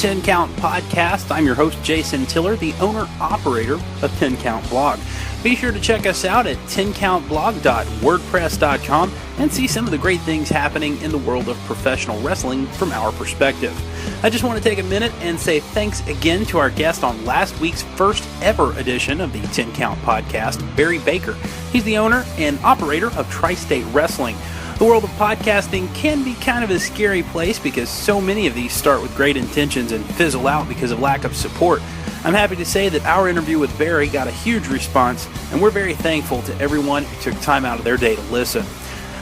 10 Count Podcast. I'm your host, Jason Tiller, the owner-operator of 10 Count Blog. Be sure to check us out at 10countblog.wordpress.com and see some of the great things happening in the world of professional wrestling from our perspective. I just want to take a minute and say thanks again to our guest on last week's first ever edition of the 10 Count Podcast, Barry Baker. He's the owner and operator of Tri-State Wrestling. The world of podcasting can be kind of a scary place because so many of these start with great intentions and fizzle out because of lack of support. I'm happy to say that our interview with Barry got a huge response, and we're very thankful to everyone who took time out of their day to listen.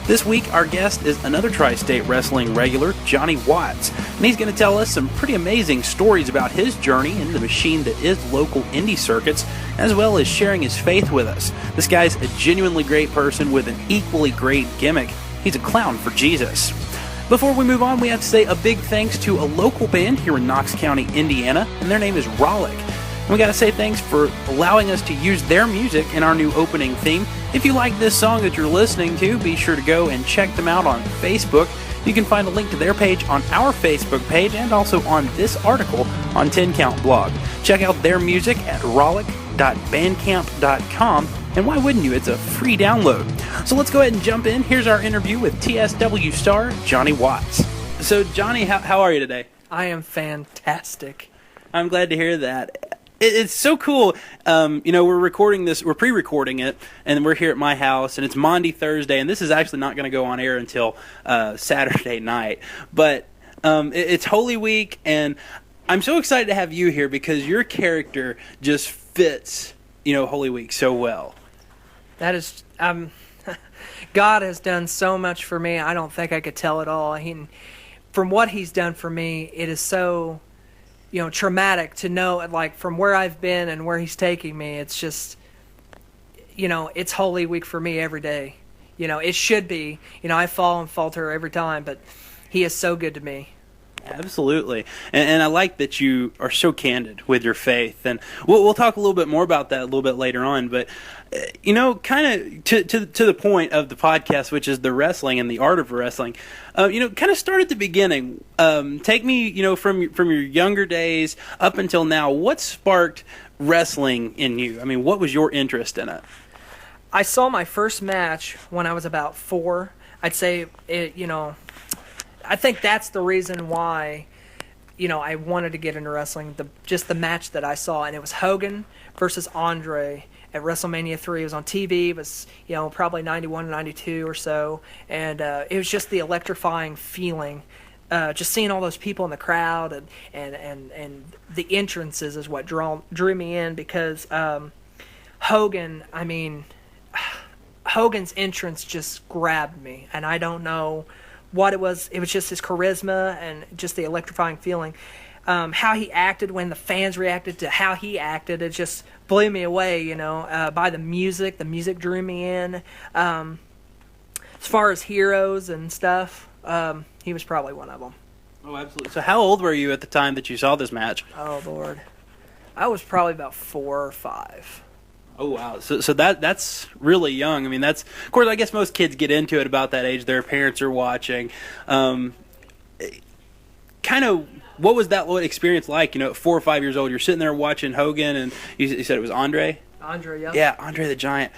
This week, our guest is another Tri-State Wrestling regular, Johnnie Watts, and he's going to tell us some pretty amazing stories about his journey in the machine that is local indie circuits, as well as sharing his faith with us. This guy's a genuinely great person with an equally great gimmick. He's a clown for Jesus. Before we move on, we have to say a big thanks to a local band here in Knox County, Indiana, and their name is Rollick. And we got to say thanks for allowing us to use their music in our new opening theme. If you like this song that you're listening to, be sure to go and check them out on Facebook. You can find a link to their page on our Facebook page and also on this article on 10 Count Blog. Check out their music at rollick.bandcamp.com. And why wouldn't you? It's a free download. So let's go ahead and jump in. Here's our interview with TSW star Johnnie Watts. So Johnnie, how are you today? I am fantastic. I'm glad to hear that. It's so cool. We're recording this, we're pre-recording it, and we're here at my house, and it's Maundy Thursday, and this is actually not going to go on air until Saturday night. But it's Holy Week, and I'm so excited to have you here because your character just fits, Holy Week so well. That is, God has done so much for me. I don't think I could tell it all. From what He's done for me, it is so, traumatic to know, like, from where I've been and where He's taking me. It's just, it's Holy Week for me every day. It should be. I fall and falter every time, but He is so good to me. Absolutely. And I like that you are so candid with your faith. And we'll talk a little bit more about that a little bit later on. But, kind of to the point of the podcast, which is the wrestling and the art of wrestling, kind of start at the beginning. Take me, from your younger days up until now. What sparked wrestling in you? I mean, what was your interest in it? I saw my first match when I was about 4. I'd say, I think that's the reason why, I wanted to get into wrestling. Just the match that I saw, and it was Hogan versus Andre at WrestleMania 3. It was on TV. It was, probably 91, 92 or so, and it was just the electrifying feeling. Just seeing all those people in the crowd and the entrances is what drew me in because Hogan. Hogan's entrance just grabbed me, and I don't know what it was. It was just his charisma and just the electrifying feeling. How he acted when the fans reacted to how he acted, it just blew me away, by the music. The music drew me in. As far as heroes and stuff, he was probably one of them. Oh, absolutely. So how old were you at the time that you saw this match? Oh, Lord. I was probably about 4 or 5. Oh, wow. So that's really young. I mean, of course, I guess most kids get into it about that age. Their parents are watching. Kind of, what was that experience like? At 4 or 5 years old, you're sitting there watching Hogan, and you said it was Andre? Andre, yeah. Yeah, Andre the Giant.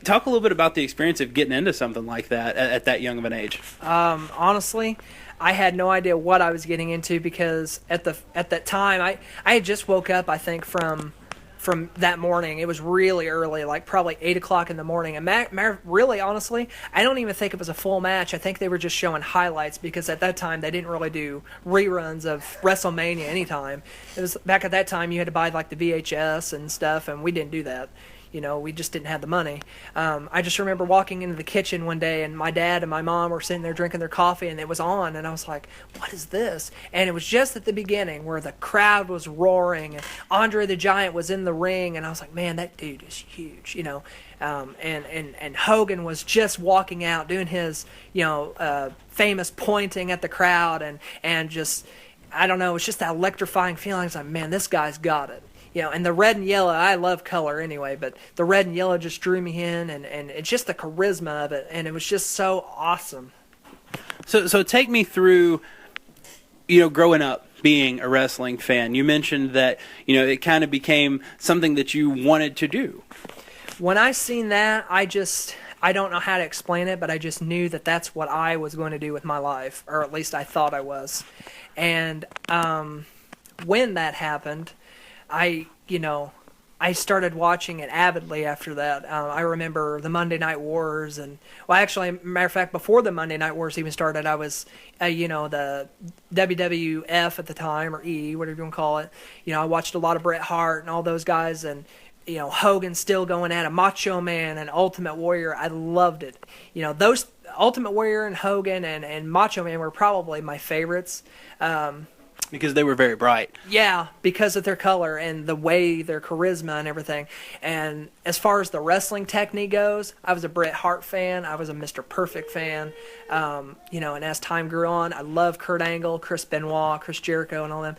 Talk a little bit about the experience of getting into something like that at that young of an age. Honestly, I had no idea what I was getting into because at that time, I had just woke up, I think, from that morning. It was really early, like probably 8 o'clock in the morning. And really, honestly, I don't even think it was a full match. I think they were just showing highlights because at that time they didn't really do reruns of WrestleMania anytime. It was back at that time you had to buy like the VHS and stuff, and we didn't do that. We just didn't have the money. I just remember walking into the kitchen one day, and my dad and my mom were sitting there drinking their coffee, and it was on, and I was like, what is this? And it was just at the beginning where the crowd was roaring, and Andre the Giant was in the ring, and I was like, man, that dude is huge, and Hogan was just walking out doing his, famous pointing at the crowd, and just, I don't know, it was just that electrifying feeling. I was like, man, this guy's got it. And the red and yellow, I love color anyway, but the red and yellow just drew me in, and it's just the charisma of it, and it was just so awesome. So take me through, growing up. being a wrestling fan? You mentioned that, it kind of became something that you wanted to do. When I seen that, I don't know how to explain it, but I just knew that that's what I was going to do with my life, or at least I thought I was. And when that happened, I started watching it avidly after that. I remember the Monday Night Wars, and actually, matter of fact, before the Monday Night Wars even started, I was, the WWF at the time, or E, whatever you want to call it. I watched a lot of Bret Hart and all those guys, and Hogan still going at it, Macho Man and Ultimate Warrior. I loved it. Those Ultimate Warrior and Hogan and Macho Man were probably my favorites. Because they were very bright. Yeah, because of their color and the way, their charisma and everything. And as far as the wrestling technique goes, I was a Bret Hart fan. I was a Mr. Perfect fan. And as time grew on, I love Kurt Angle, Chris Benoit, Chris Jericho, and all them.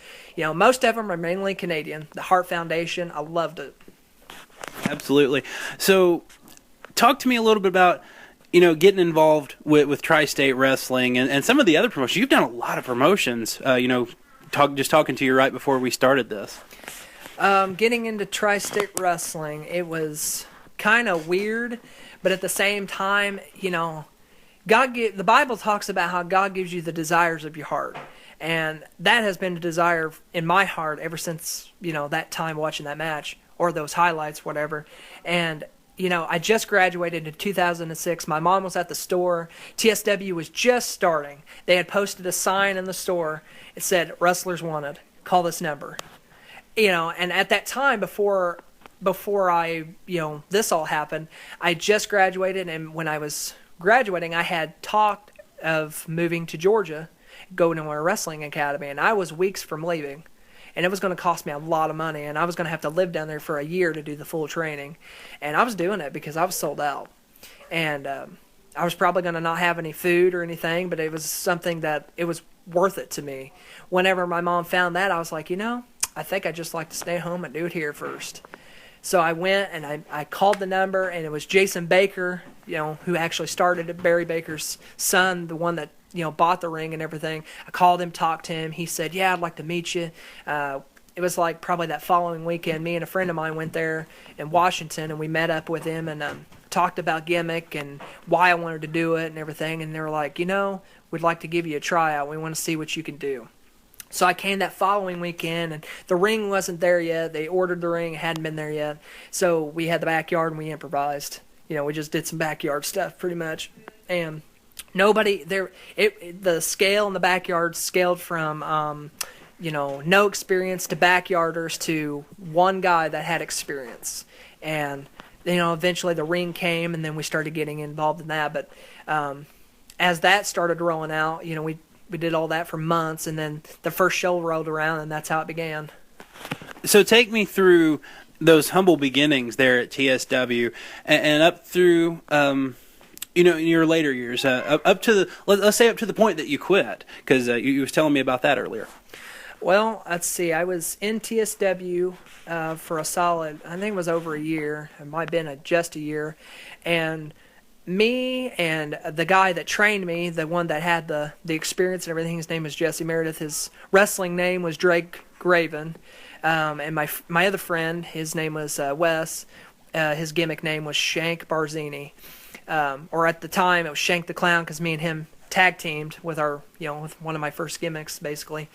Most of them are mainly Canadian. The Hart Foundation, I loved it. Absolutely. So, talk to me a little bit about, getting involved with Tri-State Wrestling and some of the other promotions. You've done a lot of promotions, talking to you right before we started this. Getting into Tri-State Wrestling, it was kind of weird, but at the same time, the Bible talks about how God gives you the desires of your heart. And that has been a desire in my heart ever since, that time watching that match or those highlights, whatever. And I just graduated in 2006. My mom was at the store. TSW was just starting. They had posted a sign in the store. It said, "Wrestlers wanted. Call this number." And at that time, before I, this all happened, I just graduated. And when I was graduating, I had talked of moving to Georgia, going to a wrestling academy. And I was weeks from leaving. And it was going to cost me a lot of money, and I was going to have to live down there for a year to do the full training. And I was doing it because I was sold out. And I was probably going to not have any food or anything, but it was something that it was worth it to me. Whenever my mom found that, I was like, I think I'd just like to stay home and do it here first. So I went and I called the number, and it was Jason Baker, who actually started it, Barry Baker's son, the one that bought the ring and everything. I called him, talked to him. He said, "Yeah, I'd like to meet you." It was like probably that following weekend, me and a friend of mine went there in Washington, and we met up with him and talked about gimmick and why I wanted to do it and everything. And they were like, we'd like to give you a tryout. We want to see what you can do. So I came that following weekend, and the ring wasn't there yet. They ordered the ring. It hadn't been there yet. So we had the backyard, and we improvised. We just did some backyard stuff pretty much. And nobody there. The scale in the backyard scaled from, no experience to backyarders to one guy that had experience. And, eventually the ring came, and then we started getting involved in that. But as that started rolling out, we did all that for months, and then the first show rolled around, and that's how it began. So take me through those humble beginnings there at TSW and up through, in your later years, up to let's say up to the point that you quit, because you was telling me about that earlier. Well, let's see. I was in TSW for a solid, I think it was over a year. It might have been just a year. And me and the guy that trained me, the one that had the experience and everything, his name was Jesse Meredith. His wrestling name was Drake Graven. And my other friend, his name was Wes. His gimmick name was Shank Barzini. Or at the time, it was Shank the Clown, because me and him tag teamed with with one of my first gimmicks, basically.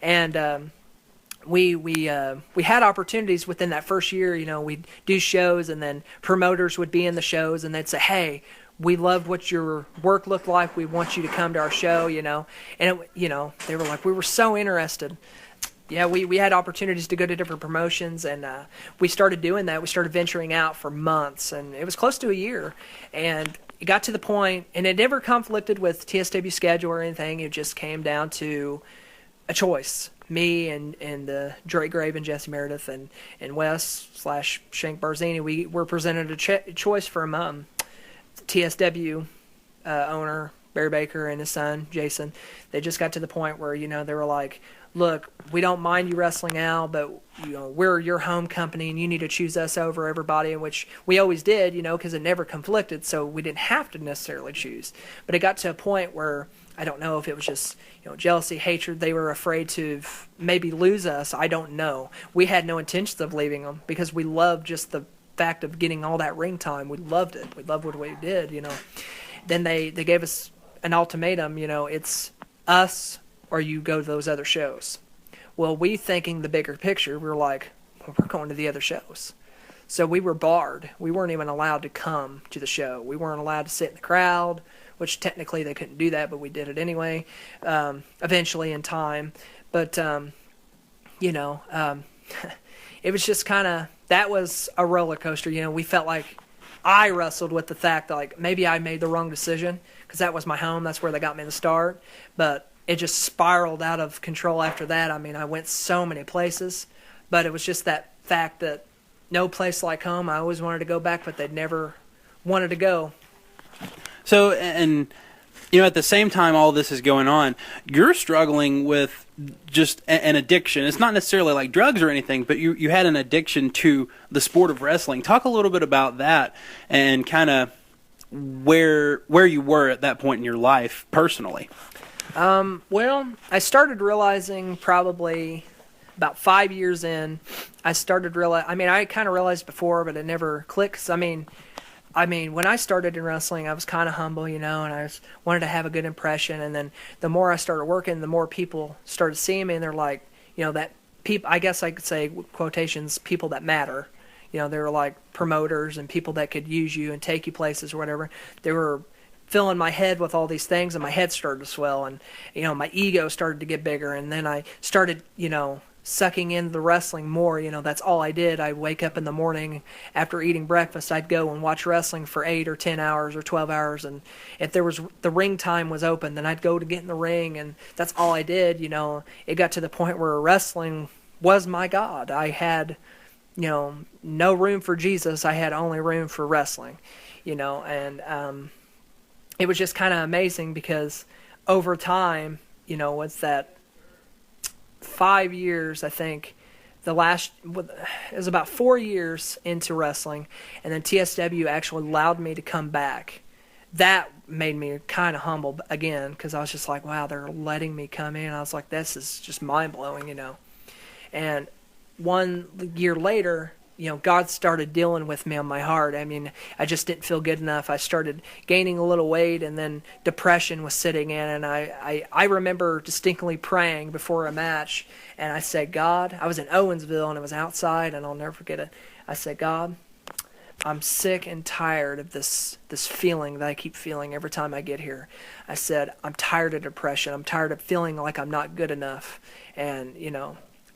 And we had opportunities within that first year. We'd do shows, and then promoters would be in the shows, and they'd say, "Hey, we loved what your work looked like. We want you to come to our show." And they were like, we were so interested. Yeah, we had opportunities to go to different promotions, and we started doing that. We started venturing out for months, and it was close to a year. And it got to the point, and it never conflicted with TSW schedule or anything. It just came down to a choice. Me and Drake Graven, Jesse Meredith, and Wes / Shank Barzini, we were presented a choice from TSW owner Barry Baker and his son, Jason, they just got to the point where, they were like, look, we don't mind you wrestling out, but, we're your home company and you need to choose us over everybody, in which we always did, because it never conflicted, so we didn't have to necessarily choose. But it got to a point where, I don't know if it was just, jealousy, hatred, they were afraid to maybe lose us. I don't know. We had no intentions of leaving them because we loved just the fact of getting all that ring time. We loved it. We loved what we did, Then they gave us an ultimatum, it's us or you go to those other shows. Well, we thinking the bigger picture, we were like, well, we're going to the other shows. So we were barred. We weren't even allowed to come to the show. We weren't allowed to sit in the crowd, which technically they couldn't do that, but we did it anyway, eventually in time. But, it was just kind of, that was a roller coaster. We felt like I wrestled with the fact that, like, maybe I made the wrong decision because that was my home. That's where they got me to start. But it just spiraled out of control after that. I mean, I went so many places, but it was just that fact that no place like home. I always wanted to go back, but they never wanted to go. So, and, at the same time all this is going on, you're struggling with just an addiction. It's not necessarily like drugs or anything, but you had an addiction to the sport of wrestling. Talk a little bit about that and kind of where you were at that point in your life personally. Well, I started realizing probably about 5 years in, I started I kind of realized before, but it never clicks. I mean, when I started in wrestling, I was kind of humble, and I wanted to have a good impression. And then the more I started working, the more people started seeing me, and they're like, that people, I guess I could say, quotations, people that matter. They were like promoters and people that could use you and take you places or whatever. They were filling my head with all these things, and my head started to swell, and, my ego started to get bigger. And then I started, sucking in the wrestling more. That's all I did. I'd wake up in the morning after eating breakfast. I'd go and watch wrestling for 8 or 10 hours or 12 hours. And if there was the ring time was open, then I'd go to get in the ring. And that's all I did. It got to the point where wrestling was my God. I had, no room for Jesus. I had only room for wrestling, and it was just kind of amazing because over time, what's that? 5 years, I think. It was about 4 years into wrestling, and then TSW actually allowed me to come back. That made me kind of humble again because I was just like, wow, they're letting me come in. I was like, this is just mind-blowing, And 1 year later, God started dealing with me on my heart. I mean, I just didn't feel good enough. I started gaining a little weight, and then depression was sitting in. And I remember distinctly praying before a match, and I said, God, I was in Owensville, and it was outside, and I'll never forget it. I said, God, I'm sick and tired of this feeling that I keep feeling every time I get here. I said, I'm tired of depression. I'm tired of feeling like I'm not good enough. And,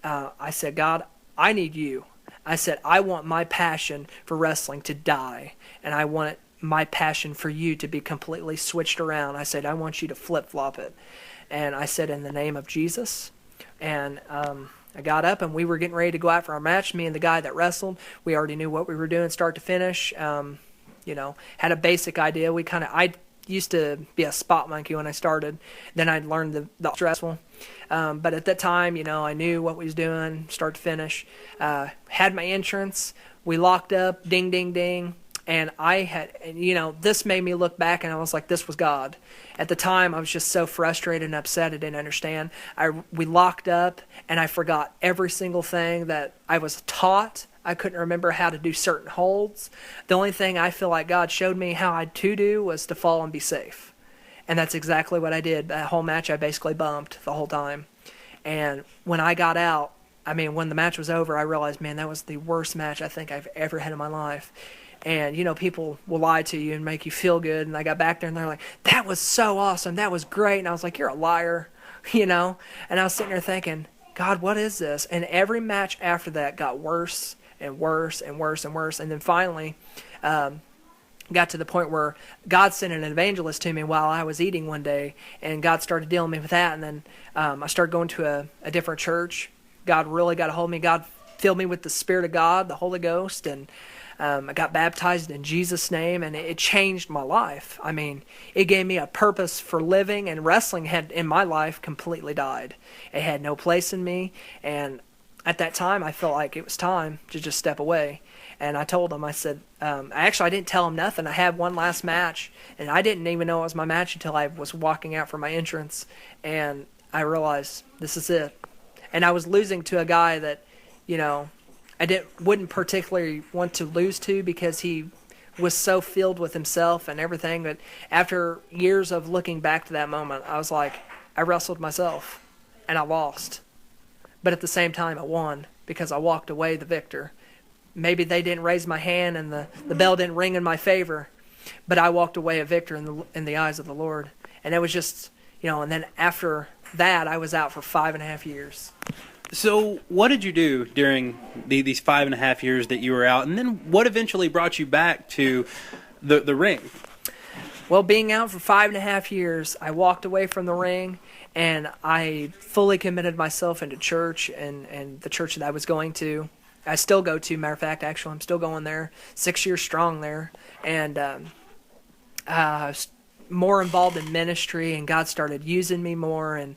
I said, God, I need you. I said, I want my passion for wrestling to die, and I want my passion for you to be completely switched around. I said, I want you to flip-flop it. And I said, in the name of Jesus. And I got up, and we were getting ready to go out for our match. Me and the guy that wrestled, we already knew what we were doing start to finish. Had a basic idea. I used to be a spot monkey when I started. Then I learned the wrestle. But at that time, I knew what we was doing, start to finish. Had my entrance. We locked up, ding, ding, ding. And this made me look back, and I was like, this was God. At the time, I was just so frustrated and upset I didn't understand. We locked up, and I forgot every single thing that I was taught. I couldn't remember how to do certain holds. The only thing I feel like God showed me how to do was to fall and be safe. And that's exactly what I did. That whole match, I basically bumped the whole time. And when I got out, when the match was over, I realized, man, that was the worst match I think I've ever had in my life. And, people will lie to you and make you feel good. And I got back there, and they're like, that was so awesome. That was great. And I was like, you're a liar, And I was sitting there thinking, God, what is this? And every match after that got worse and worse and worse and worse. And then finally got to the point where God sent an evangelist to me while I was eating one day, and God started dealing with me with that. And then I started going to a different church. God really got a hold of me. God filled me with the Spirit of God, the Holy Ghost, and I got baptized in Jesus' name, and it changed my life. I mean, it gave me a purpose for living, and wrestling had, in my life, completely died. It had no place in me, and at that time, I felt like it was time to just step away. And I told him, I said, I didn't tell him nothing. I had one last match, and I didn't even know it was my match until I was walking out for my entrance, and I realized this is it. And I was losing to a guy that, I wouldn't particularly want to lose to because he was so filled with himself and everything. But after years of looking back to that moment, I was like, I wrestled myself, and I lost. But at the same time, I won because I walked away the victor. Maybe they didn't raise my hand and the bell didn't ring in my favor, but I walked away a victor in the eyes of the Lord. And it was just, and then after that, I was out for 5.5 years. So what did you do during these 5.5 years that you were out? And then what eventually brought you back to the ring? Well, being out for 5.5 years, I walked away from the ring, and I fully committed myself into church and the church that I was going to. I still go to, matter of fact, actually, I'm still going there, 6 years strong there, and I was more involved in ministry, and God started using me more, and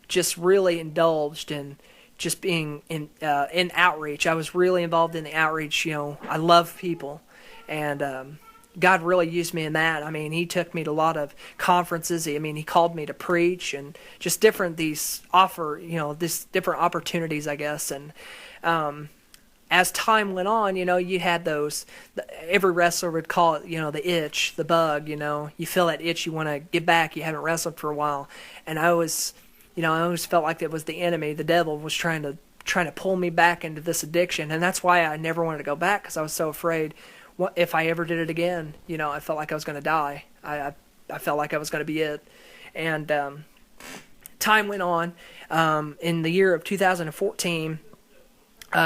just really indulged in just being in outreach. I was really involved in the outreach. I love people, and God really used me in that. I mean, He took me to a lot of conferences. He called me to preach and just different different opportunities, I guess. And as time went on, you had those. Every wrestler would call it, the itch, the bug. You feel that itch. You want to get back. You haven't wrestled for a while, and I always felt like it was the enemy. The devil was trying to pull me back into this addiction, and that's why I never wanted to go back because I was so afraid. What if I ever did it again? I felt like I was going to die. I felt like I was going to be it. And time went on. In the year of 2014,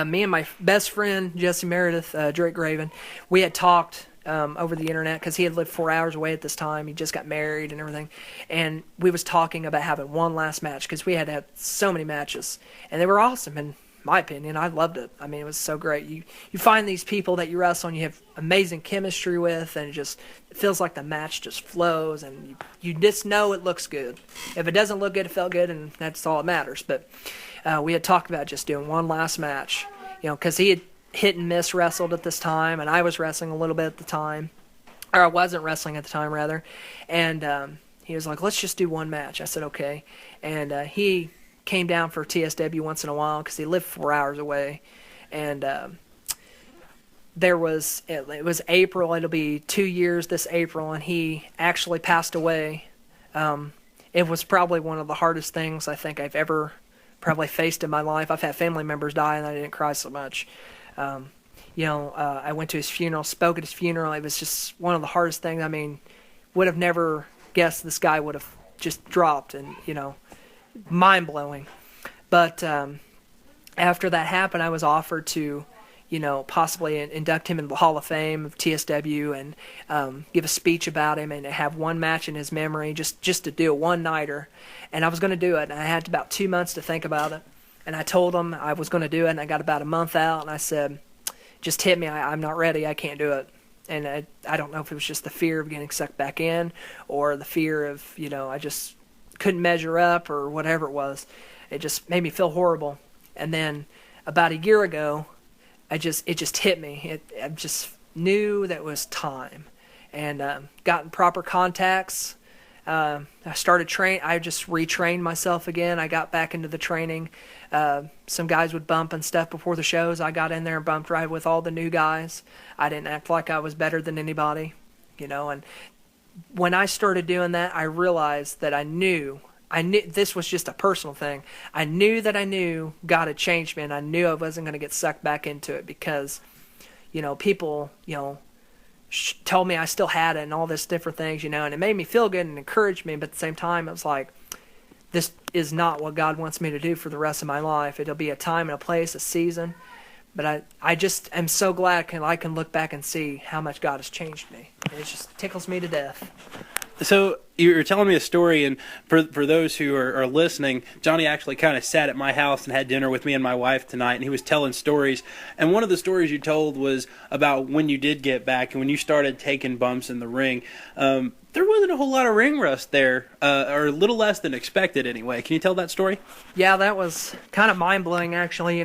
me and my best friend, Jesse Meredith, Drake Graven, we had talked over the internet because he had lived 4 hours away at this time. He just got married and everything. And we was talking about having one last match because we had so many matches. And they were awesome. And my opinion, I loved it. It was so great. You find these people that you wrestle and you have amazing chemistry with, and it feels like the match just flows, and you just know it looks good. If it doesn't look good, it felt good, and that's all that matters. But we had talked about just doing one last match, because he had hit and miss wrestled at this time, and I was wrestling a little bit at the time, or I wasn't wrestling at the time rather, and he was like, let's just do one match. I said, okay, and he came down for TSW once in a while because he lived 4 hours away, and it was April. It'll be 2 years this April, and he actually passed away. It was probably one of the hardest things I think I've ever probably faced in my life. I've had family members die, and I didn't cry so much. I went to his funeral, spoke at his funeral. It was just one of the hardest things. Would have never guessed this guy would have just dropped, and mind-blowing. But after that happened, I was offered to, possibly induct him into the Hall of Fame of TSW and give a speech about him and have one match in his memory, just to do a one-nighter. And I was going to do it, and I had about 2 months to think about it. And I told him I was going to do it, and I got about a month out, and I said, just hit me. I'm not ready. I can't do it. And I don't know if it was just the fear of getting sucked back in or the fear of, I just couldn't measure up or whatever it was. It just made me feel horrible. And then about a year ago, it just hit me. I just knew that it was time, and got in proper contacts. I started I just retrained myself again. I got back into the training. Some guys would bump and stuff before the shows. I got in there and bumped right with all the new guys. I didn't act like I was better than anybody, and when I started doing that, I realized that I knew this was just a personal thing. I knew God had changed me, and I knew I wasn't going to get sucked back into it because, people, told me I still had it and all this different things, and it made me feel good and encouraged me. But at the same time, it was like, this is not what God wants me to do for the rest of my life. It'll be a time and a place, a season. But I just am so glad I can look back and see how much God has changed me. It just tickles me to death. So you're telling me a story, and for those who are listening, Johnny actually kind of sat at my house and had dinner with me and my wife tonight, and he was telling stories. And one of the stories you told was about when you did get back and when you started taking bumps in the ring. There wasn't a whole lot of ring rust there, or a little less than expected anyway. Can you tell that story? Yeah, that was kind of mind-blowing, actually.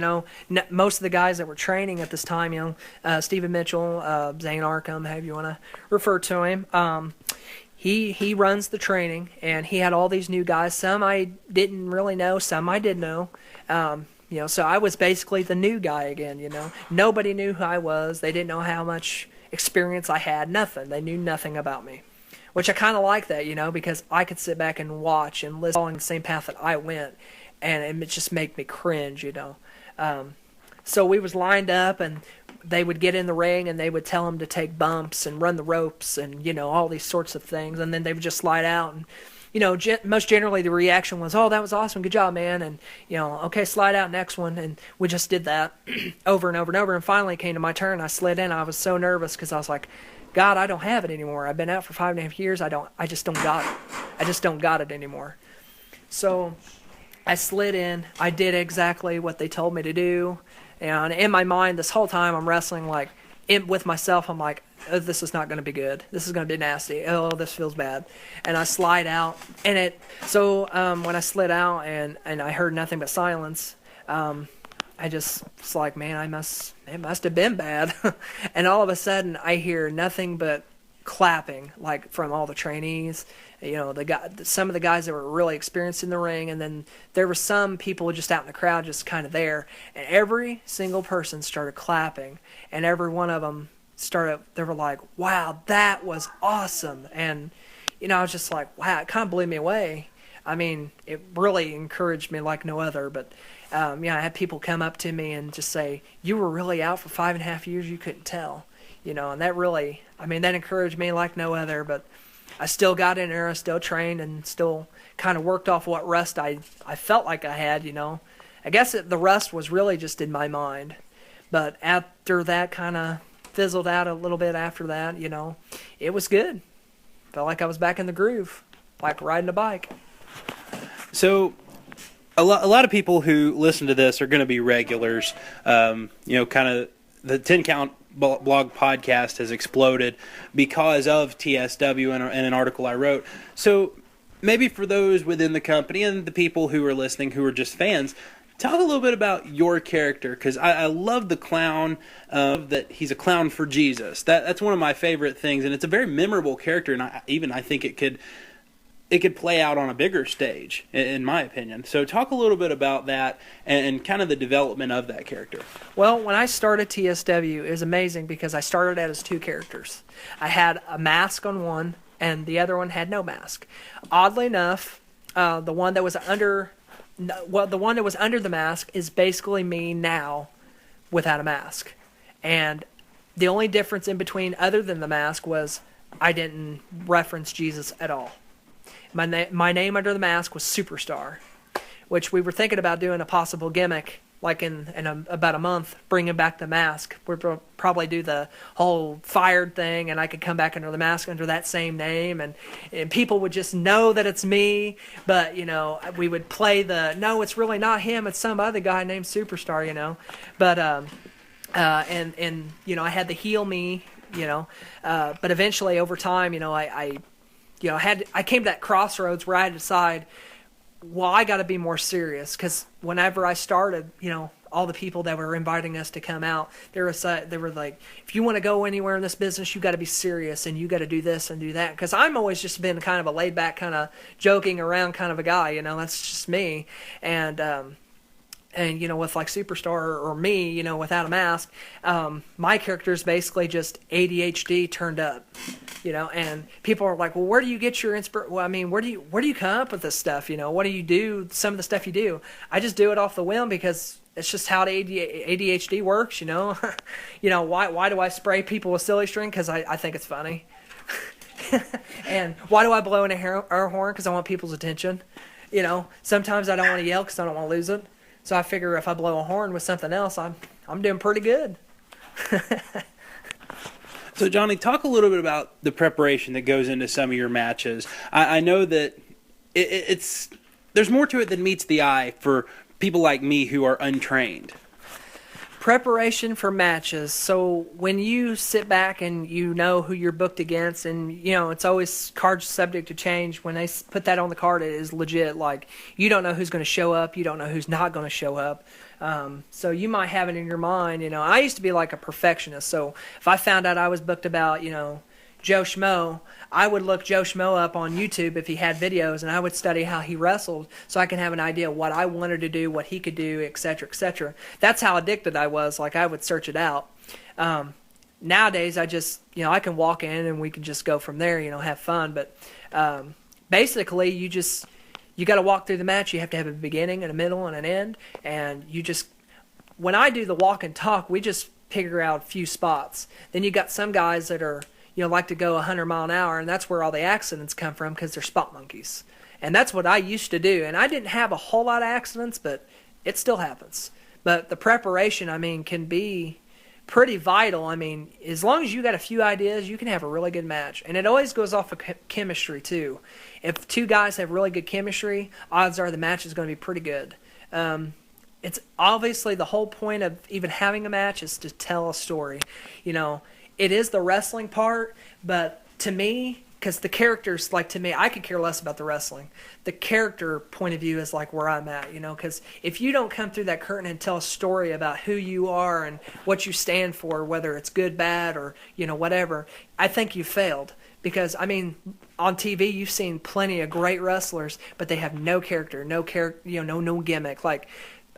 Most of the guys that were training at this time, Stephen Mitchell, Zane Arkham, however you want to refer to him, he runs the training, and he had all these new guys. Some I didn't really know, some I did know. So I was basically the new guy again, Nobody knew who I was. They didn't know how much experience I had, nothing. They knew nothing about me. Which I kind of like that, because I could sit back and watch and listen along the same path that I went, and it just made me cringe, So we was lined up, and they would get in the ring, and they would tell them to take bumps and run the ropes and, all these sorts of things, and then they would just slide out. And, most generally the reaction was, oh, that was awesome, good job, man, and, okay, slide out, next one, and we just did that over and over and over, and finally it came to my turn. I slid in. I was so nervous because I was like, God, I don't have it anymore. I've been out for 5.5 years. I just don't got it. I just don't got it anymore. So I slid in. I did exactly what they told me to do. And in my mind, this whole time, I'm wrestling with myself. I'm like, oh, this is not going to be good. This is going to be nasty. Oh, this feels bad. And I slide out. And when I slid out and I heard nothing but silence, I just was like, man, it must have been bad. And all of a sudden, I hear nothing but clapping, from all the trainees. Some of the guys that were really experienced in the ring, and then there were some people just out in the crowd, just kind of there. And every single person started clapping, and every one of them they were like, wow, that was awesome. And, I was just like, wow, it kind of blew me away. I mean, it really encouraged me like no other, but I had people come up to me and just say, you were really out for 5.5 years, you couldn't tell, and that really, that encouraged me like no other, but I still got in there, I still trained, and still kind of worked off what rust I felt like I had, I guess the rust was really just in my mind, but after that kind of fizzled out a little bit after that, it was good. Felt like I was back in the groove, like riding a bike. So a lot of people who listen to this are going to be regulars. Kind of the 10 Count blog podcast has exploded because of TSW and an article I wrote. So maybe for those within the company and the people who are listening who are just fans, talk a little bit about your character, because I love the clown, that he's a clown for Jesus. That's one of my favorite things, and it's a very memorable character, and I think it could play out on a bigger stage, in my opinion. So talk a little bit about that and kind of the development of that character. Well, when I started TSW, it was amazing because I started out as two characters. I had a mask on one, and the other one had no mask. Oddly enough, the one that was under the mask is basically me now without a mask. And the only difference in between other than the mask was I didn't reference Jesus at all. My name under the mask was Superstar, which we were thinking about doing a possible gimmick, in about a month, bringing back the mask. We'd probably do the whole fired thing, and I could come back under the mask under that same name, and people would just know that it's me, but, we would play no, it's really not him, it's some other guy named Superstar, But, I had the heel me, but eventually over time, I came to that crossroads where I had to decide, well, I got to be more serious, because whenever I started, all the people that were inviting us to come out, they were like, if you want to go anywhere in this business, you got to be serious, and you got to do this and do that. Because I'm always just been kind of a laid back, kind of joking around kind of a guy, that's just me. And with Superstar or me, without a mask, my character is basically just ADHD turned up, and people are like, well, where do you get your inspiration? Well, where do you come up with this stuff? What do you do? Some of the stuff you do, I just do it off the whim because it's just how the ADHD works, why do I spray people with silly string? Because I think it's funny. And why do I blow in a air horn? Because I want people's attention. Sometimes I don't want to yell because I don't want to lose it. So I figure if I blow a horn with something else, I'm doing pretty good. So, Johnny, talk a little bit about the preparation that goes into some of your matches. I know that it's there's more to it than meets the eye for people like me who are untrained. Preparation for matches. So when you sit back and you know who you're booked against, and it's always cards subject to change. When they put that on the card, it is legit. Like, you don't know who's going to show up, you don't know who's not going to show up. So you might have it in your mind. I used to be like a perfectionist. So if I found out I was booked about Joe Schmo, I would look Joe Schmo up on YouTube if he had videos, and I would study how he wrestled so I can have an idea of what I wanted to do, what he could do, etc., etc. That's how addicted I was. Like, I would search it out. Nowadays, I just, I can walk in and we can just go from there, have fun. But basically, you got to walk through the match. You have to have a beginning and a middle and an end. And when I do the walk and talk, we just figure out a few spots. Then you got some guys that are, like to go 100 mile an hour, and that's where all the accidents come from, because they're spot monkeys. And that's what I used to do. And I didn't have a whole lot of accidents, but it still happens. But the preparation, can be pretty vital. As long as you got a few ideas, you can have a really good match. And it always goes off of chemistry, too. If two guys have really good chemistry, odds are the match is going to be pretty good. It's obviously the whole point of even having a match is to tell a story. It is the wrestling part, but to me, because the characters, like, to me, I could care less about the wrestling. The character point of view is like where I'm at, because if you don't come through that curtain and tell a story about who you are and what you stand for, whether it's good, bad, or, whatever, I think you failed. Because, on TV, you've seen plenty of great wrestlers, but they have no character, no gimmick. Like,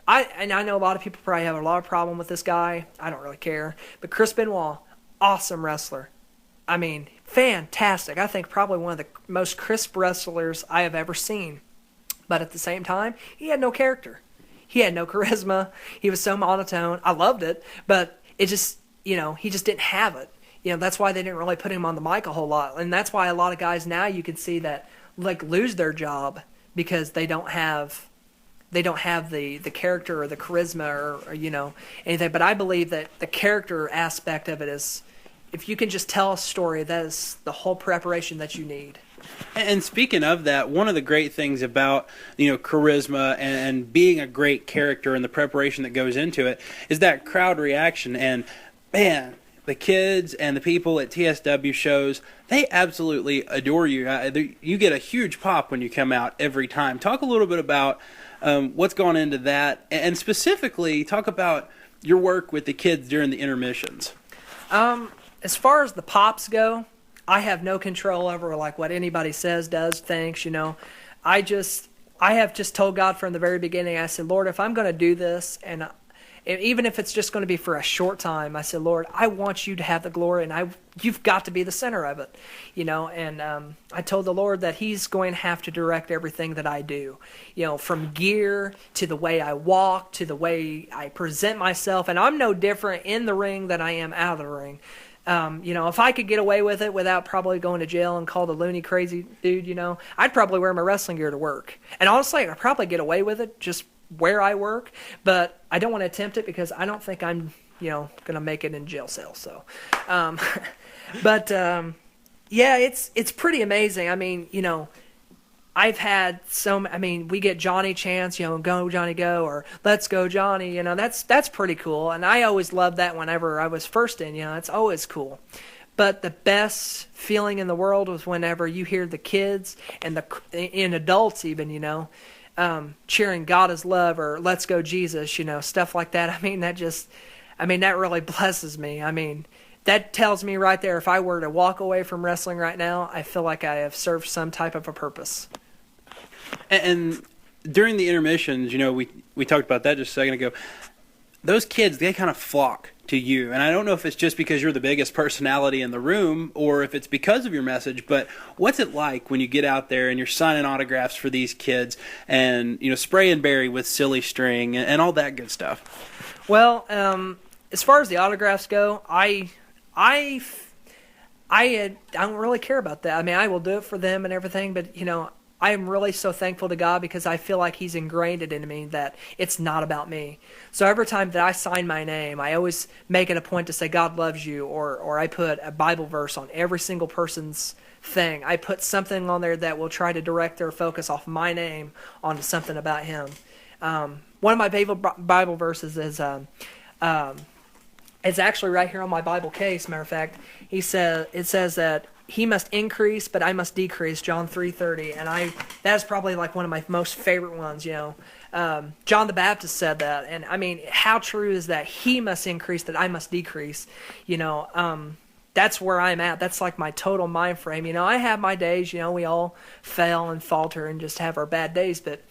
I know a lot of people probably have a lot of problem with this guy. I don't really care. But Chris Benoit, awesome wrestler. Fantastic. I think probably one of the most crisp wrestlers I have ever seen. But at the same time, he had no character. He had no charisma. He was so monotone. I loved it, but it just, he just didn't have it. That's why they didn't really put him on the mic a whole lot. And that's why a lot of guys now, you can see that, like, lose their job because they don't have the character or the charisma or anything. But I believe that the character aspect of it is, if you can just tell a story, that is the whole preparation that you need. And speaking of that, one of the great things about charisma and being a great character and the preparation that goes into it is that crowd reaction. And man, the kids and the people at TSW shows, they absolutely adore you. You get a huge pop when you come out every time. Talk a little bit about what's gone into that, and specifically talk about your work with the kids during the intermissions. As far as the pops go, I have no control over like what anybody says, does, thinks. I have just told God from the very beginning. I said, Lord, if I'm going to do this, and even if it's just going to be for a short time, I said, Lord, I want you to have the glory, and you've got to be the center of it, And I told the Lord that He's going to have to direct everything that I do, from gear to the way I walk to the way I present myself, and I'm no different in the ring than I am out of the ring. If I could get away with it without probably going to jail and called a loony crazy dude, I'd probably wear my wrestling gear to work. And honestly, I'd probably get away with it just where I work, but I don't want to attempt it because I don't think I'm, going to make it in jail cell. So, yeah, it's pretty amazing. I've had we get Johnny chants, go Johnny go, or let's go Johnny, that's pretty cool. And I always loved that whenever I was first in, it's always cool. But the best feeling in the world was whenever you hear the kids and in adults even, cheering God is love or let's go Jesus, stuff like that. That really blesses me. That tells me right there, if I were to walk away from wrestling right now, I feel like I have served some type of a purpose. And during the intermissions, we talked about that just a second ago. Those kids, they kind of flock to you. And I don't know if it's just because you're the biggest personality in the room or if it's because of your message, but what's it like when you get out there and you're signing autographs for these kids and, spray and bury with silly string and all that good stuff? Well, as far as the autographs go, I don't really care about that. I will do it for them and everything, but, I am really so thankful to God because I feel like He's ingrained it into me that it's not about me. So every time that I sign my name, I always make it a point to say God loves you, or I put a Bible verse on every single person's thing. I put something on there that will try to direct their focus off my name onto something about Him. One of my Bible verses is it's actually right here on my Bible case. Matter of fact, it says that He must increase, but I must decrease. John 3:30, and that's probably like one of my most favorite ones. John the Baptist said that, and I mean, how true is that? He must increase, that I must decrease. That's where I'm at. That's like my total mind frame. I have my days. We all fail and falter and just have our bad days, but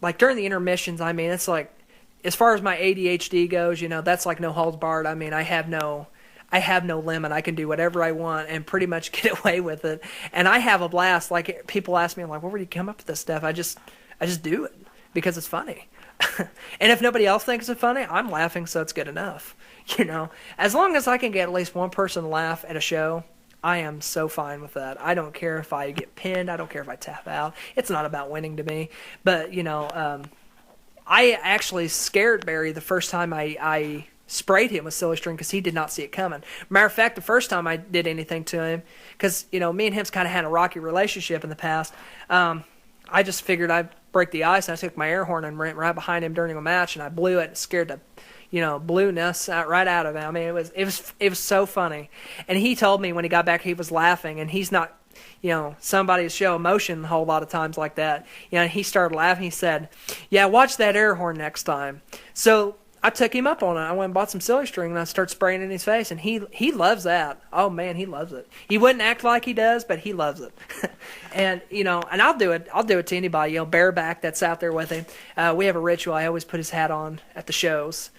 like during the intermissions, I mean, it's like, as far as my ADHD goes, that's like no holds barred. I mean, I have no limit. I can do whatever I want and pretty much get away with it. And I have a blast. Like, people ask me, like, where would you come up with this stuff? I just do it because it's funny. And if nobody else thinks it's funny, I'm laughing, so it's good enough. As long as I can get at least one person to laugh at a show, I am so fine with that. I don't care if I get pinned. I don't care if I tap out. It's not about winning to me. But, I actually scared Barry the first time I sprayed him with silly string because he did not see it coming. Matter of fact, the first time I did anything to him, because, me and him's kind of had a rocky relationship in the past, I just figured I'd break the ice, and I took my air horn and went right behind him during a match, and I blew it and scared the blueness right out of him. I mean, it was so funny. And he told me when he got back he was laughing, and he's not, somebody to show emotion a whole lot of times like that. And he started laughing. He said, "Yeah, watch that air horn next time." So I took him up on it. I went and bought some silly string, and I started spraying it in his face, and he loves that. Oh, man, he loves it. He wouldn't act like he does, but he loves it. And, and I'll do it to anybody, bareback that's out there with him. We have a ritual. I always put his hat on at the shows.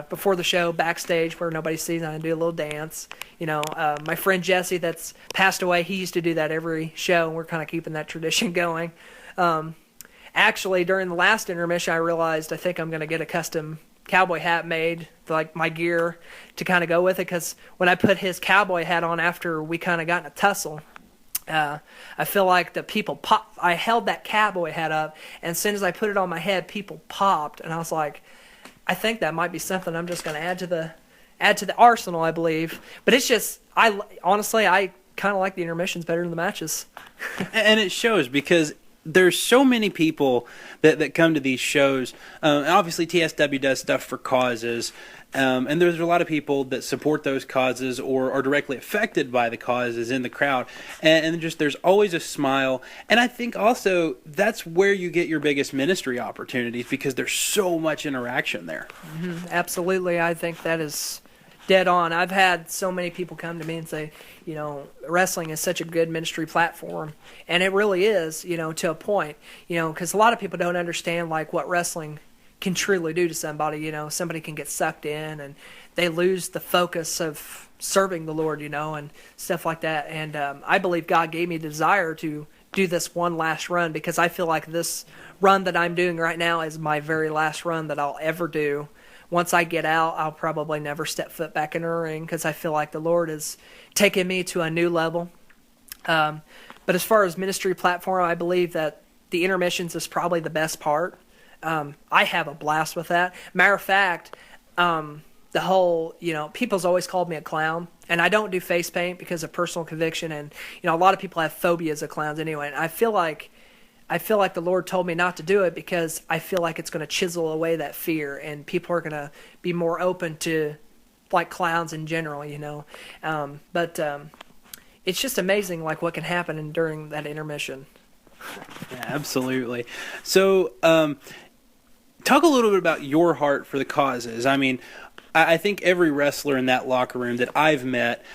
Before the show, backstage where nobody sees, I do a little dance. My friend Jesse that's passed away, he used to do that every show, and we're kind of keeping that tradition going. Actually, during the last intermission, I realized I think I'm going to get a custom cowboy hat made, like my gear, to kind of go with it, because when I put his cowboy hat on after we kind of got in a tussle, I feel like the people popped. I held that cowboy hat up, and as soon as I put it on my head, people popped, and I was like, I think that might be something I'm just going to add to the arsenal, I believe. But it's just, honestly, I kind of like the intermissions better than the matches. And it shows, because there's so many people that come to these shows. And obviously, TSW does stuff for causes. And there's a lot of people that support those causes or are directly affected by the causes in the crowd. And just there's always a smile. And I think also that's where you get your biggest ministry opportunities, because there's so much interaction there. Mm-hmm. Absolutely. I think that is dead on. I've had so many people come to me and say, wrestling is such a good ministry platform. And it really is, to a point, because a lot of people don't understand like what wrestling can truly do to somebody. Somebody can get sucked in and they lose the focus of serving the Lord, and stuff like that. And I believe God gave me the desire to do this one last run, because I feel like this run that I'm doing right now is my very last run that I'll ever do. Once I get out, I'll probably never step foot back in a ring, because I feel like the Lord is taking me to a new level. But as far as ministry platform, I believe that the intermissions is probably the best part. I have a blast with that. Matter of fact, the whole, people's always called me a clown, and I don't do face paint because of personal conviction, and, a lot of people have phobias of clowns anyway, and I feel like the Lord told me not to do it because I feel like it's going to chisel away that fear, and people are going to be more open to like clowns in general, But it's just amazing like what can happen during that intermission. Yeah, absolutely. So, talk a little bit about your heart for the causes. I mean, I think every wrestler in that locker room that I've met,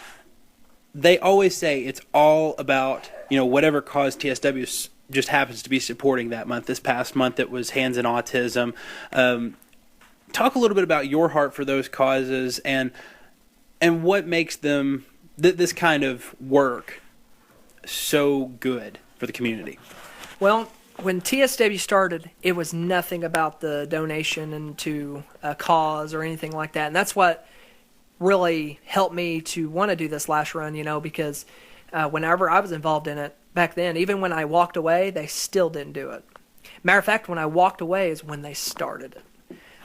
they always say it's all about, whatever cause TSW just happens to be supporting that month. This past month, it was Hands in Autism. Talk a little bit about your heart for those causes and what makes them this kind of work so good for the community. Well, when TSW started, it was nothing about the donation into a cause or anything like that, and that's what really helped me to want to do this last run. Because whenever I was involved in it, back then. Even when I walked away, they still didn't do it. Matter of fact, when I walked away is when they started it.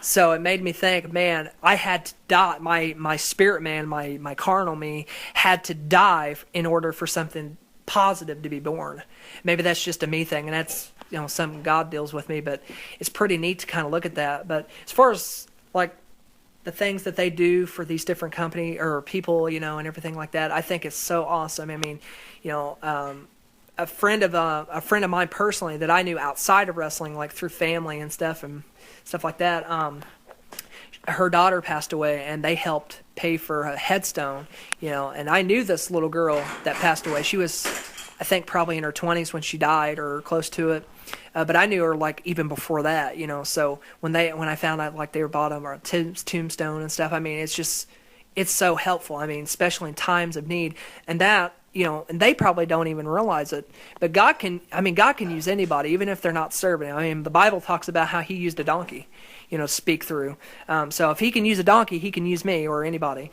So it made me think, man, I had to die. My spirit man, my carnal me, had to die in order for something positive to be born. Maybe that's just a me thing, and that's something God deals with me. But it's pretty neat to kind of look at that. But as far as like the things that they do for these different company or people, and everything like that, I think it's so awesome. I mean, a friend of mine personally that I knew outside of wrestling, like through family and stuff like that. Her daughter passed away, and they helped pay for a headstone. And I knew this little girl that passed away. She was, I think, probably in her 20s when she died, or close to it. But I knew her like even before that. So when I found out like they were bought them or a tombstone and stuff, I mean, it's so helpful. I mean, especially in times of need, and that. And they probably don't even realize it. But God can use anybody, even if they're not serving. I mean, the Bible talks about how he used a donkey, to speak through. So if he can use a donkey, he can use me or anybody.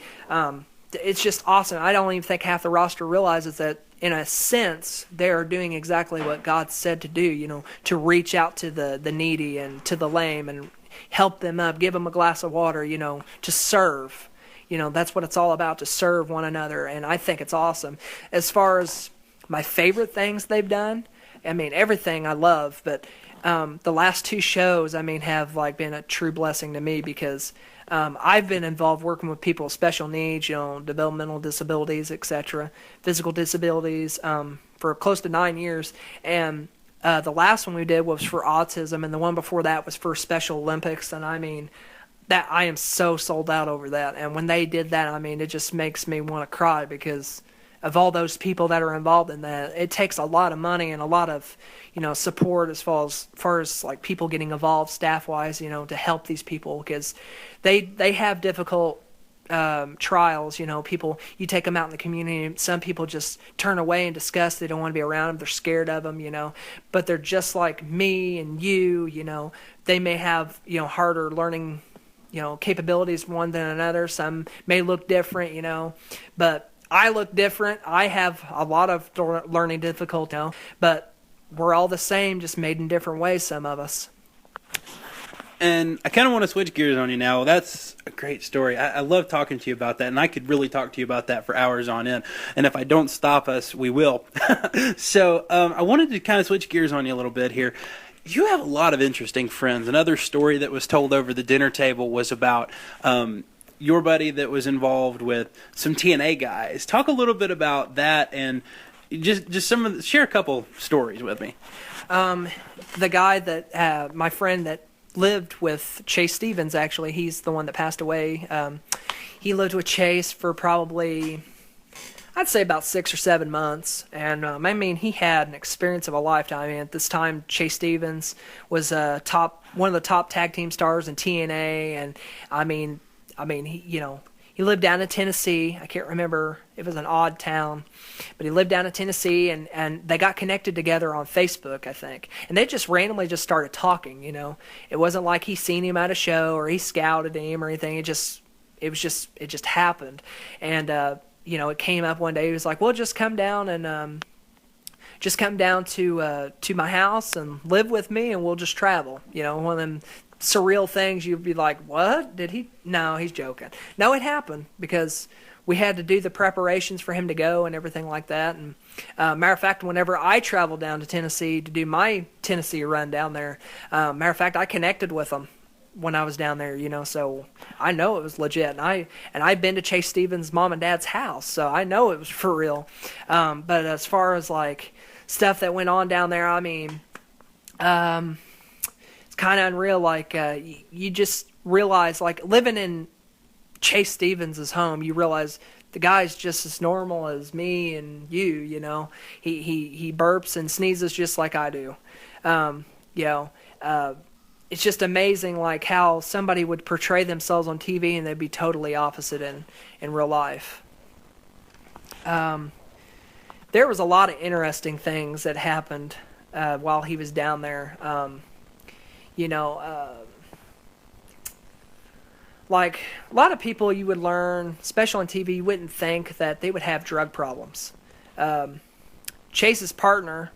It's just awesome. I don't even think half the roster realizes that, in a sense, they're doing exactly what God said to do, to reach out to the needy and to the lame and help them up, give them a glass of water, to serve. That's what it's all about, to serve one another, and I think it's awesome. As far as my favorite things they've done, I mean, everything I love, but the last two shows, I mean, have like been a true blessing to me because I've been involved working with people with special needs, developmental disabilities, etc., physical disabilities, for close to 9 years, and the last one we did was for autism, and the one before that was for Special Olympics, and I mean, that I am so sold out over that. And when they did that, I mean, it just makes me want to cry because of all those people that are involved in that. It takes a lot of money and a lot of, support as far as like people getting involved staff-wise, to help these people because they have difficult trials. People, you take them out in the community, some people just turn away in disgust. They don't want to be around them. They're scared of them, but they're just like me and you, they may have, harder learning capabilities one than another. Some may look different, but I look different. I have a lot of learning difficulty, but we're all the same, just made in different ways, some of us. And I kind of want to switch gears on you now. That's a great story. I love talking to you about that, and I could really talk to you about that for hours on end. And if I don't stop us, we will. So I wanted to kind of switch gears on you a little bit here. You have a lot of interesting friends. Another story that was told over the dinner table was about your buddy that was involved with some TNA guys. Talk a little bit about that and just share a couple stories with me. The guy that my friend that lived with Chase Stevens, actually, he's the one that passed away. He lived with Chase for probably, I'd say, about 6 or 7 months, and I mean, he had an experience of a lifetime. I mean, at this time, Chase Stevens was one of the top tag team stars in TNA, and I mean, he lived down in Tennessee. I can't remember; it was an odd town, but he lived down in Tennessee, and they got connected together on Facebook, I think, and they just randomly just started talking. It wasn't like he seen him at a show or he scouted him or anything. It just happened, and it came up one day. He was like, "Well, just come down and to my house and live with me, and we'll just travel." One of them surreal things. You'd be like, "What? Did he?" No, he's joking. No, it happened because we had to do the preparations for him to go and everything like that. And matter of fact, whenever I traveled down to Tennessee to do my Tennessee run down there, matter of fact, I connected with him when I was down there, so I know it was legit. And I've been to Chase Stevens' mom and dad's house, so I know it was for real. But as far as like stuff that went on down there, I mean, it's kind of unreal. Like you just realize, like living in Chase Stevens' home, you realize the guy's just as normal as me and you. He burps and sneezes just like I do. It's just amazing, like how somebody would portray themselves on TV and they'd be totally opposite in real life. There was a lot of interesting things that happened while he was down there. Like a lot of people you would learn, especially on TV, you wouldn't think that they would have drug problems. Chase's partner,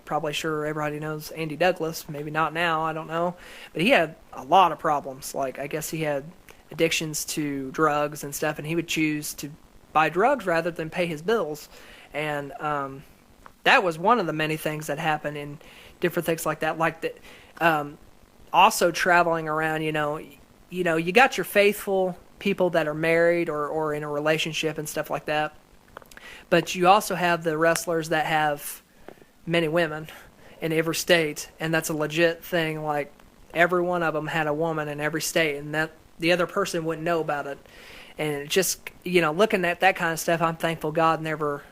probably sure everybody knows Andy Douglas, maybe not now, I don't know, but he had a lot of problems. Like, I guess he had addictions to drugs and stuff, and he would choose to buy drugs rather than pay his bills. And that was one of the many things that happened in different things like that. Like that, also traveling around, you got your faithful people that are married or in a relationship and stuff like that. But you also have the wrestlers that have many women in every state, and that's a legit thing. Like, every one of them had a woman in every state, and that the other person wouldn't know about it. And it just, looking at that kind of stuff, I'm thankful God never,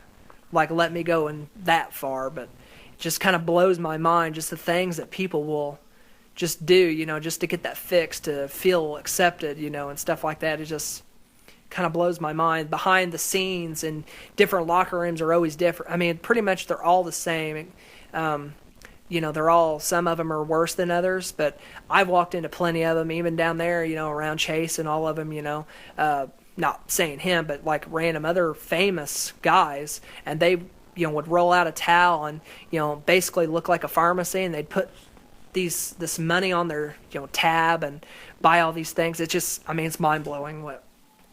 let me go in that far. But it just kind of blows my mind, just the things that people will just do, just to get that fix, to feel accepted, and stuff like that. It just kind of blows my mind. Behind the scenes and different locker rooms are always different. I mean, pretty much they're all the same. They're all, some of them are worse than others, but I've walked into plenty of them, even down there, around Chase and all of them, not saying him, but like random other famous guys, and they, would roll out a towel and, basically look like a pharmacy, and they'd put this money on their, tab and buy all these things. It's just, it's mind-blowing what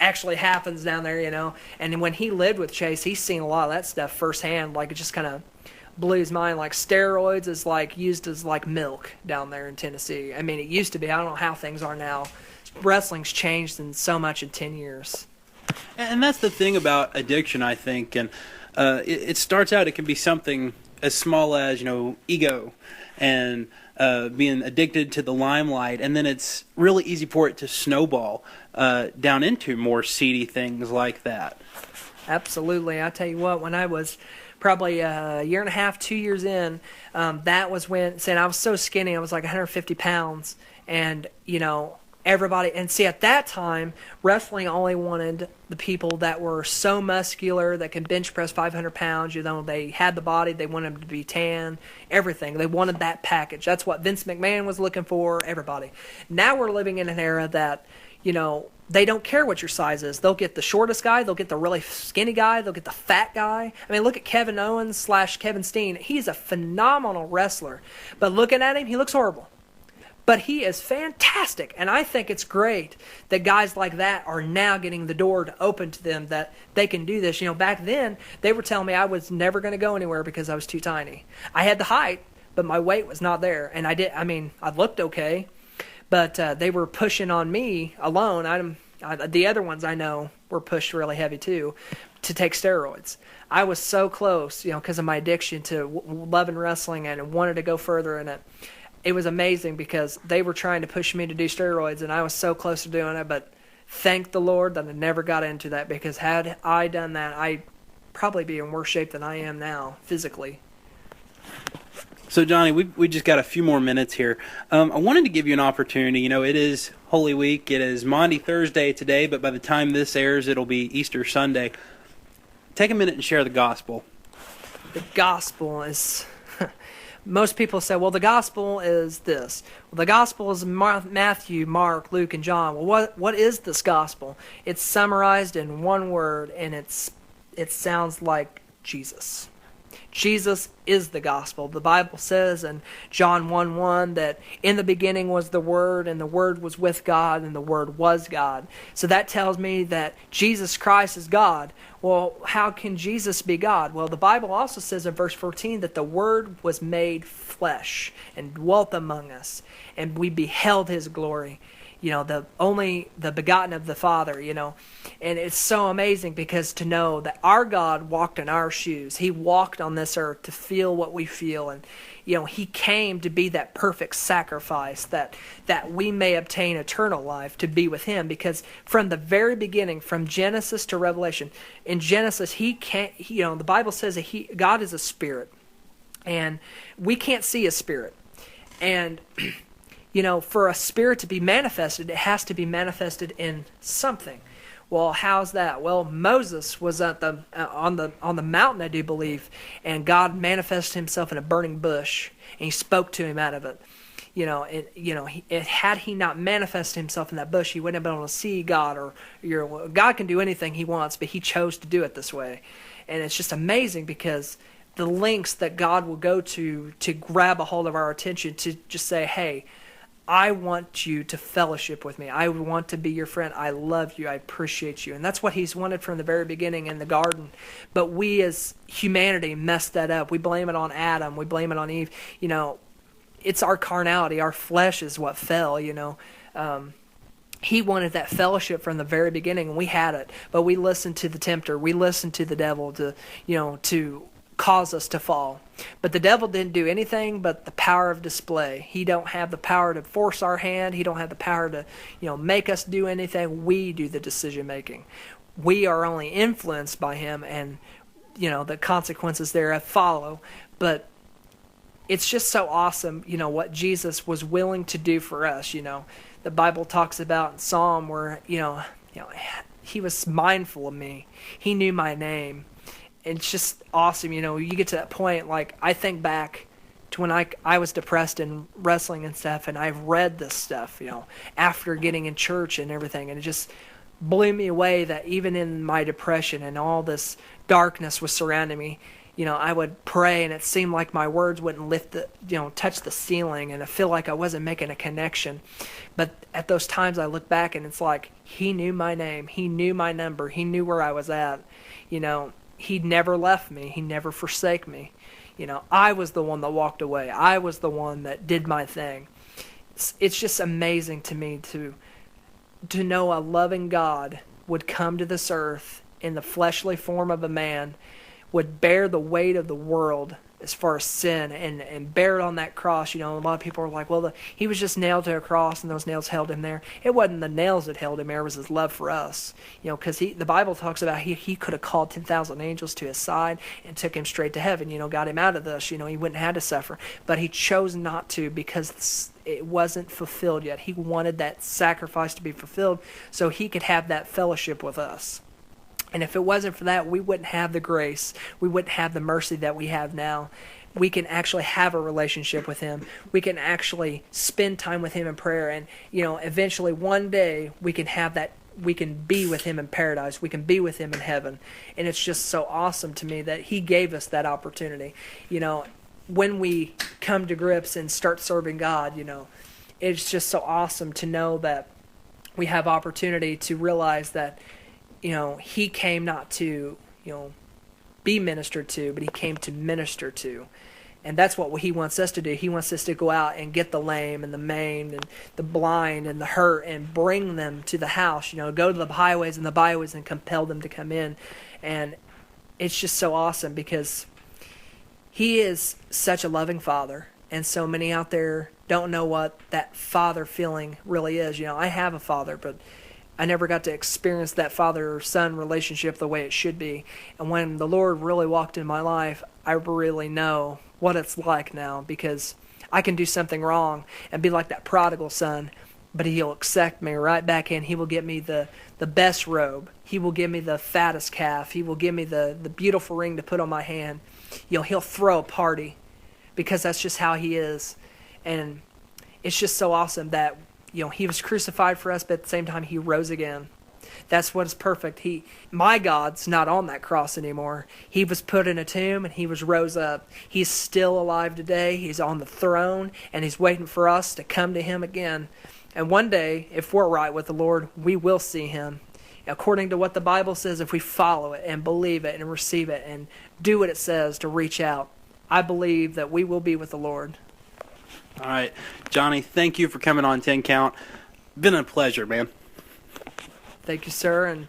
actually happens down there, And when he lived with Chase, he's seen a lot of that stuff firsthand. Like, it just kind of blew his mind. Like, steroids is used as milk down there in Tennessee. I mean, it used to be. I don't know how things are now. Wrestling's changed in so much in 10 years. And that's the thing about addiction, I think. And it starts out, it can be something as small as, ego and being addicted to the limelight. And then it's really easy for it to snowball down into more seedy things like that. Absolutely. I tell you what, when I was probably a year and a half, 2 years in, that was when, saying I was so skinny, I was like 150 pounds, and, everybody, and see, at that time, wrestling only wanted the people that were so muscular, that can bench press 500 pounds, they had the body, they wanted them to be tan, everything. They wanted that package. That's what Vince McMahon was looking for, everybody. Now we're living in an era that, they don't care what your size is. They'll get the shortest guy. They'll get the really skinny guy. They'll get the fat guy. I mean, look at Kevin Owens / Kevin Steen. He's a phenomenal wrestler. But looking at him, he looks horrible. But he is fantastic. And I think it's great that guys like that are now getting the door to open to them, that they can do this. Back then, they were telling me I was never going to go anywhere because I was too tiny. I had the height, but my weight was not there. And I looked okay. But they were pushing on me alone. The other ones I know were pushed really heavy too, to take steroids. I was so close, because of my addiction to loving wrestling and wanted to go further in it. It was amazing because they were trying to push me to do steroids, and I was so close to doing it. But thank the Lord that I never got into that, because had I done that, I'd probably be in worse shape than I am now physically. So, Johnny, we just got a few more minutes here. I wanted to give you an opportunity. It is Holy Week. It is Maundy Thursday today, but by the time this airs, it'll be Easter Sunday. Take a minute and share the gospel. The gospel is... Most people say, well, the gospel is this. Well, the gospel is Matthew, Mark, Luke, and John. Well, what is this gospel? It's summarized in one word, and it sounds like Jesus. Jesus is the gospel. The Bible says in John 1:1 that in the beginning was the Word, and the Word was with God, and the Word was God. So that tells me that Jesus Christ is God. Well, how can Jesus be God? Well, the Bible also says in verse 14 that the Word was made flesh and dwelt among us, and we beheld His glory. The begotten of the Father, And it's so amazing because to know that our God walked in our shoes. He walked on this earth to feel what we feel. And, He came to be that perfect sacrifice that we may obtain eternal life, to be with Him. Because from the very beginning, from Genesis to Revelation, in Genesis, the Bible says that God is a spirit. And we can't see a spirit. And... for a spirit to be manifested, it has to be manifested in something. Well, how's that? Well, Moses was at on the mountain, I do believe, and God manifested Himself in a burning bush, and He spoke to him out of it. Had He not manifested Himself in that bush, he wouldn't have been able to see God. God can do anything He wants, but He chose to do it this way, and it's just amazing because the lengths that God will go to grab a hold of our attention, to just say, hey, I want you to fellowship with me. I want to be your friend. I love you. I appreciate you. And that's what he's wanted from the very beginning in the garden. But we as humanity messed that up. We blame it on Adam. We blame it on Eve. It's our carnality. Our flesh is what fell, He wanted that fellowship from the very beginning, and we had it. But we listened to the tempter. We listened to the devil to cause us to fall. But the devil didn't do anything but the power of display. He don't have the power to force our hand. He don't have the power to, make us do anything. We do the decision making. We are only influenced by him, and the consequences thereof follow. But it's just so awesome, what Jesus was willing to do for us. The Bible talks about in Psalm where he was mindful of me. He knew my name. It's just awesome, you get to that point, like, I think back to when I was depressed in wrestling and stuff, and I've read this stuff, after getting in church and everything, and it just blew me away that even in my depression and all this darkness was surrounding me, I would pray, and it seemed like my words wouldn't touch the ceiling, and I feel like I wasn't making a connection. But at those times I look back, and it's like, he knew my name, he knew my number, he knew where I was at, He never left me. He never forsake me. I was the one that walked away. I was the one that did my thing. It's just amazing to me to know a loving God would come to this earth in the fleshly form of a man, would bear the weight of the world as far as sin, and bear it on that cross. A lot of people are like, well, he was just nailed to a cross and those nails held him there. It wasn't the nails that held him there, it was his love for us. Because the Bible talks about he could have called 10,000 angels to his side and took him straight to heaven, got him out of this. He wouldn't have had to suffer. But he chose not to because it wasn't fulfilled yet. He wanted that sacrifice to be fulfilled so he could have that fellowship with us. And if it wasn't for that, we wouldn't have the grace. We wouldn't have the mercy that we have now. We can actually have a relationship with him. We can actually spend time with him in prayer. And, eventually one day we can have that. We can be with him in paradise. We can be with him in heaven. And it's just so awesome to me that he gave us that opportunity. When we come to grips and start serving God, it's just so awesome to know that we have opportunity to realize that he came not to, be ministered to, but he came to minister to. And that's what he wants us to do. He wants us to go out and get the lame and the maimed and the blind and the hurt and bring them to the house, go to the highways and the byways and compel them to come in. And it's just so awesome because he is such a loving father. And so many out there don't know what that father feeling really is. I have a father, but I never got to experience that father-son relationship the way it should be. And when the Lord really walked in my life, I really know what it's like now, because I can do something wrong and be like that prodigal son, but he'll accept me right back in. He will give me the best robe. He will give me the fattest calf. He will give me the beautiful ring to put on my hand. He'll throw a party because that's just how he is. And it's just so awesome that he was crucified for us, but at the same time, he rose again. That's what is perfect. My God's not on that cross anymore. He was put in a tomb, and he was rose up. He's still alive today. He's on the throne, and he's waiting for us to come to him again. And one day, if we're right with the Lord, we will see him. According to what the Bible says, if we follow it and believe it and receive it and do what it says to reach out, I believe that we will be with the Lord. All right, Johnny, thank you for coming on 10 Count. Been a pleasure, man. Thank you, sir, and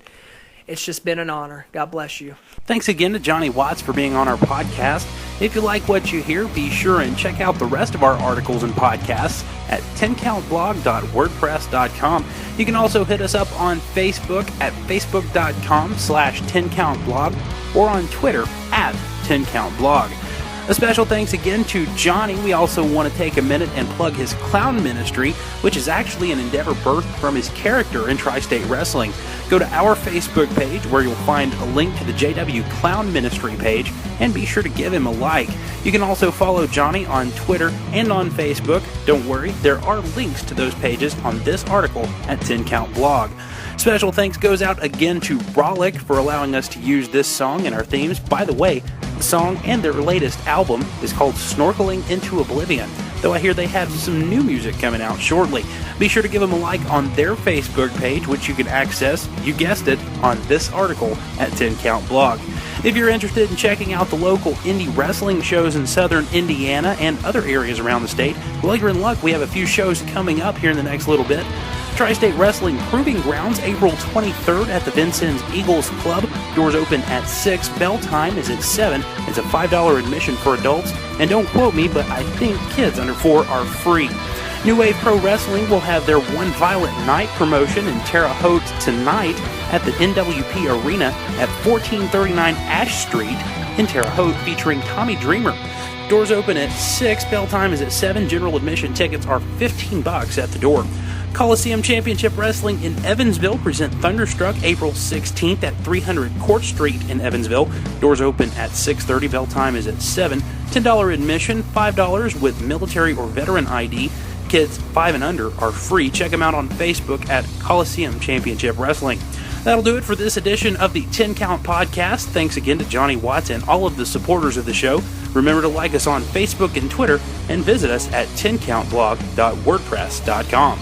it's just been an honor. God bless you. Thanks again to Johnnie Watts for being on our podcast. If you like what you hear, be sure and check out the rest of our articles and podcasts at 10countblog.wordpress.com. You can also hit us up on Facebook at facebook.com/10countblog or on Twitter at 10countblog. A special thanks again to Johnny. We also want to take a minute and plug his clown ministry, which is actually an endeavor birthed from his character in Tri-State Wrestling. Go to our Facebook page where you'll find a link to the JW Clown Ministry page, and be sure to give him a like. You can also follow Johnny on Twitter and on Facebook. Don't worry, there are links to those pages on this article at 10 Count Blog. Special thanks goes out again to Rollick for allowing us to use this song in our themes. By the way, song and their latest album is called Snorkeling into Oblivion, though I hear they have some new music coming out shortly. Be sure to give them a like on their Facebook page, which you can access, you guessed it, on this article at 10 Count Blog. If you're interested in checking out the local indie wrestling shows in southern Indiana and other areas around the state, well, you're in luck. We have a few shows coming up here in the next little bit. Tri-State Wrestling Proving Grounds, April 23rd at the Vincennes Eagles Club. Doors open at 6. Bell time is at 7. It's a $5 admission for adults. And don't quote me, but I think kids under 4 are free. New Wave Pro Wrestling will have their One Violent Night promotion in Terre Haute tonight at the NWP Arena at 1439 Ash Street in Terre Haute, featuring Tommy Dreamer. Doors open at 6. Bell time is at 7. General admission tickets are $15 at the door. Coliseum Championship Wrestling in Evansville present Thunderstruck April 16th at 300 Court Street in Evansville. Doors open at 6:30. Bell time is at 7. $10 admission, $5 with military or veteran ID. Kids 5 and under are free. Check them out on Facebook at Coliseum Championship Wrestling. That'll do it for this edition of the 10 Count Podcast. Thanks again to Johnnie Watts and all of the supporters of the show. Remember to like us on Facebook and Twitter, and visit us at 10countblog.wordpress.com.